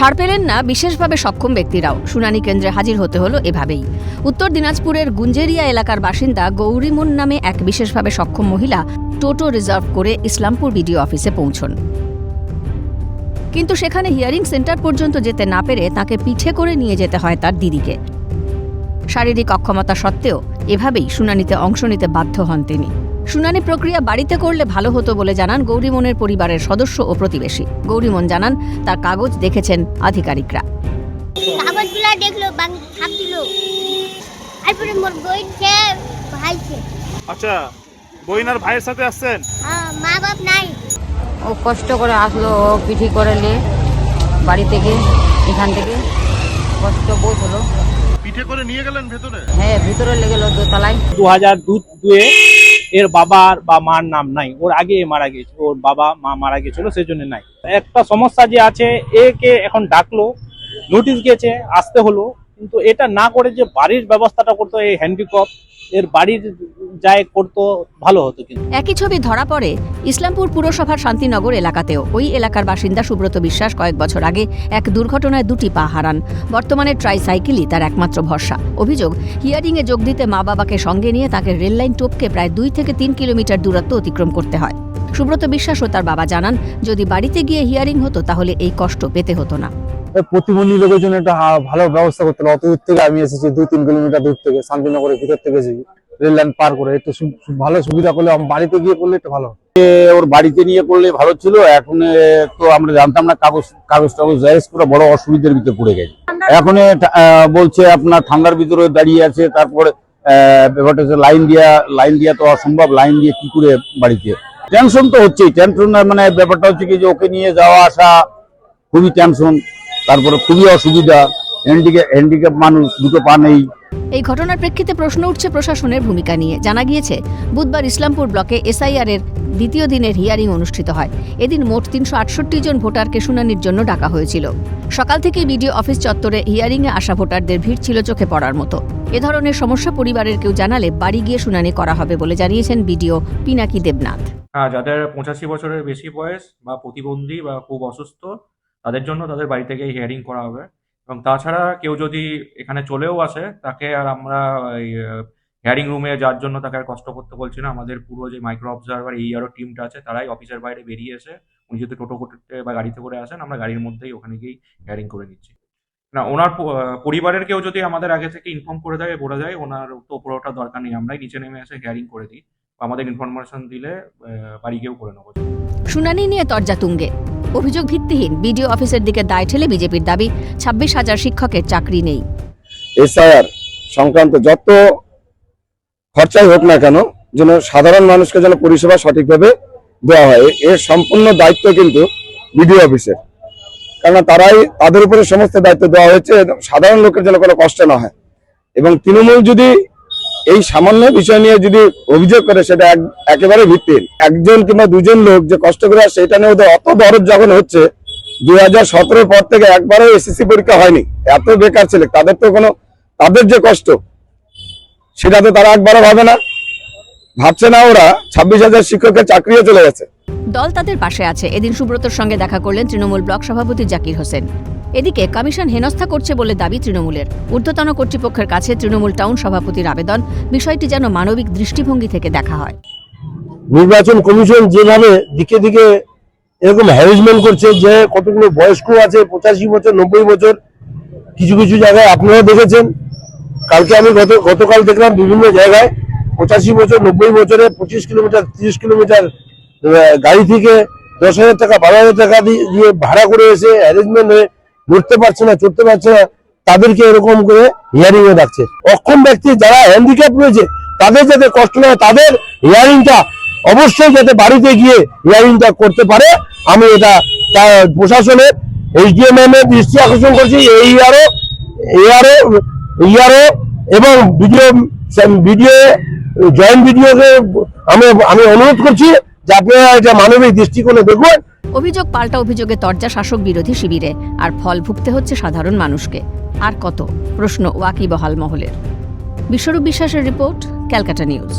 ছাড় পেলেন না বিশেষভাবে সক্ষম ব্যক্তিরাও। শুনানি কেন্দ্রে হাজির হতে হলো এভাবেই। উত্তর দিনাজপুরের গুঞ্জেরিয়া এলাকার বাসিন্দা গৌরীমন নামে এক বিশেষভাবে সক্ষম মহিলা টোটো রিজার্ভ করে ইসলামপুর বিডিও অফিসে পৌঁছন। কিন্তু সেখানে হিয়ারিং সেন্টার পর্যন্ত যেতে না পেরে তাকে পিঠে করে নিয়ে যেতে হয় তার দিদিকে। শারীরিক অক্ষমতা সত্ত্বেও এভাবেই শুনানিতে অংশ নিতে বাধ্য হন তিনি। শুনানি প্রক্রিয়া বাড়িতে করলে ভালো হতো বলে জানান গৌরীমনের পরিবারের সদস্য ও প্রতিবেশী। গৌরীমন জানান তার কাগজ দেখেছেন আধিকারিকরা। কাগজগুলা দেখলো, ছাপ দিল, তারপরে মোর বইনকে ভাইকে। আচ্ছা, বইন আর ভাইয়ের সাথে আসছেন? হ্যাঁ, মা বাপ নাই। ও কষ্ট করে আসলো, ও পিঠি করে নিয়ে বাড়ি থেকে, এখান থেকে কষ্ট বহুত হলো। পিঠে করে নিয়ে গেলেন ভেতরে? হ্যাঁ, ভিতরে লেগে গেল দোতলায়। 2002 এর বাবার বা মার নাম নাই, ওর আগে মারা গেছে, ওর বাবা মা মারা গেছিল, সেই জন্য নাই। একটা সমস্যা যে আছে, একে এখন ডাকলো, নোটিশ গেছে, আসতে হলো, কিন্তু এটা না করে যে বাড়ির ব্যবস্থাটা করতো, এই হ্যান্ডিক্যাপ এর বাড়ির যায় করতো ভালো হতো। কিন্তু একই ছবি ধরা পড়ে ইসলামপুর পুরসভার শান্তিনগর এলাকাতেও। ওই এলাকার বাসিন্দা সুব্রত বিশ্বাস কয়েক বছর আগে এক দুর্ঘটনায় দুটি পা হারান। বর্তমানে ট্রাইসাইকেলই তার একমাত্র ভরসা। অভিযোগ, হিয়ারিংয়ে যোগ দিতে মা বাবাকে সঙ্গে নিয়ে তাকে রেললাইন টপকে প্রায় 2 থেকে 3 কিলোমিটার দূরত্ব অতিক্রম করতে হয়। সুব্রত বিশ্বাস ও তার বাবা জানান, যদি বাড়িতে গিয়ে হিয়ারিং হতো তাহলে এই কষ্ট পেতে হতো না। প্রতিবন্ধী লোকের জন্য একটা ভালো ব্যবস্থা করতে হবে। অত দূর থেকে আমি এসেছি, 2-3 কিলোমিটার দূর থেকে, শান্তিনগরের ভিতর থেকে এসেছি, রেল লাইন পার করে। একটু ভালো সুবিধা করলে, বাড়িতে গিয়ে করলে একটু ভালো। ওর বাড়িতে নিয়ে করলে ভালো ছিল। এখন তো আমরা জানতাম না, কাগজ টাগজ করে বড় অসুবিধার ভিতরে পড়ে গেছে। এখন বলছে আপনার ঠান্ডার ভিতরে দাঁড়িয়ে আছে, তারপরে ব্যাপারটা হচ্ছে লাইন দিয়া তো অসম্ভব। লাইন দিয়ে কি করে বাড়িতে, টেনশন তো হচ্ছেই। টেনশন মানে ব্যাপারটা হচ্ছে কি যে ওকে নিয়ে যাওয়া আসা খুবই টেনশন, তারপরে খুবই অসুবিধা। হ্যান্ডিক্যাপ মানুষ, দুটো পা নেই। এই ঘটনার প্রেক্ষিতে প্রশ্ন উঠছে প্রশাসনের ভূমিকা নিয়ে। জানা গিয়েছে, বুধবার ইসলামপুর ব্লকে SIR এর দ্বিতীয় দিনের হিয়ারিং অনুষ্ঠিত হয়। এদিন মোট 368 জন ভোটারকে শুনানির জন্য ডাকা হয়েছিল। সকাল থেকেই বিডিও অফিস চত্বরে হিয়ারিংয়ে আসা ভোটারদের ভিড় ছিল চোখে পড়ার মতো। এ ধরনের সমস্যা পরিবারের কেউ জানালে বাড়ি গিয়ে শুনানি করা হবে বলে জানিয়েছেন বিডিও পিনাকি দেবনাথ। যাদের 85 বছরের বেশি বয়স বা প্রতিবন্ধী বা খুব অসুস্থ, তাদের জন্য তাদের বাড়ি থেকে হিয়ারিং করা হবে। এবং তাছাড়া কেউ যদি এখানে চলেও আসে, তাকে আর আমরা হিয়ারিং রুমে যাওয়ার জন্য তাকে আর কষ্ট করতে বলছি না। আমাদের পুরো যে মাইক্রো অবজারভার ERO টিমটা আছে, তারাই অফিসের বাইরে বেরিয়ে এসে, উনি যদি টোটো করতে বা গাড়িতে করে আসেন, আমরা গাড়ির মধ্যেই ওখানে গিয়ে হিয়ারিং করে নিচ্ছি। না, ওনার পরিবারের কেউ যদি আমাদের আগে থেকে ইনফর্ম করে দেয়, বলে দেয়, ওনার তো পুরোটা দরকার নেই, আমরাই নিচে নেমে এসে হিয়ারিং করে দিই। আমাদের ইনফরমেশন দিলে বাড়ি গিয়েও করে নেবো। শুনানি নিয়ে তরজা তুঙ্গে। অভিযোগ ভিত্তিহীন। বিডিও অফিসের দিকে দায় ঠেলে বিজেপির দাবি, 26,000 শিক্ষকের চাকরি নেই। SIR সংক্রান্ত যত খরচাই হোক না কেন, যেন সাধারণ মানুষকে যেন পরিষেবা সঠিকভাবে দেওয়া হয়, এর সম্পূর্ণ দায়িত্ব কিন্তু বিডিও অফিসের। কেননা তাদের উপরে সমস্ত দায়িত্ব দেওয়া হয়েছে, সাধারণ লোকের যেন কোনো কষ্ট না হয়। এবং তৃণমূল যদি এই সামান্য বিষয় নিয়ে যদি অভিযোগ করে, সেটা একেবারে ভিত্তিহীন। একজন কিংবা দুজন লোক যে কষ্ট করে আসে, এটা নিয়ে ওদের অত দরদ যখন হচ্ছে। 2017 পর থেকে একবারও SSC পরীক্ষা হয়নি। এত বেকার ছেলে, তাদের যে কষ্ট, সেটা তো তারা একবারও ভাবছে না। ওরা 26,000 শিক্ষকের চাকরিও চলে গেছে। দল তাদের পাশে আছে। এদিন সুব্রতর সঙ্গে দেখা করলেন তৃণমূল ব্লক সভাপতি জাকির হোসেন। এদিকে কমিশন হেনস্থা করছে বলে দাবি তৃণমূলের। ঊর্ধ্বতন কর্তৃপক্ষের কাছে তৃণমূল টাউন সভাপতির আবেদন, বিষয়টি যেন মানবিক দৃষ্টিভঙ্গি থেকে দেখা হয়। নির্বাচন কমিশন যেভাবে দিকে দিকে এরকম হ্যারাসমেন্ট করছে, যে কতগুলো বয়স্ক আছে, 85 বছর 90 বছর, কিছু কিছু জায়গায় আপনারা দেখেছেন। কালকে আমি গতকাল দেখলাম বিভিন্ন জায়গায় 85 বছর 90 বছরে 25 কিলোমিটার 30 কিলোমিটার গাড়ি থেকে 10,000 টাকা 12,000 টাকা দিয়ে ভাড়া করে এসে হ্যারাসমেন্ট হয়ে নড়তে পারছে না, চড়তে পারছে না, তাদেরকে এরকম করে হিয়ারিং এ ডাকছে। অক্ষম ব্যক্তি যারা হ্যান্ডিক্যাপ রয়েছে, তাদের যাতে কষ্ট না হয়, তাদের হিয়ারিংটা অবশ্যই যাতে বাড়িতে গিয়ে হিয়ারিংটা করতে পারে, আমি এটা প্রশাসনের SDM এর দৃষ্টি আকর্ষণ করছি। ERO এবং ভিডিও জয়েন্ট ভিডিওকে আমি অনুরোধ করছি যে আপনারা এটা মানবিক দৃষ্টিকোণে দেখুন। অভিযোগ পাল্টা অভিযোগে তরজা শাসক বিরোধী শিবিরে, আর ফল ভুগতে হচ্ছে সাধারণ মানুষকে। আর কত প্রশ্ন ওয়াকিবহাল মহলের। বিশ্বরূপ বিশ্বাসের রিপোর্ট, ক্যালকাটা নিউজ।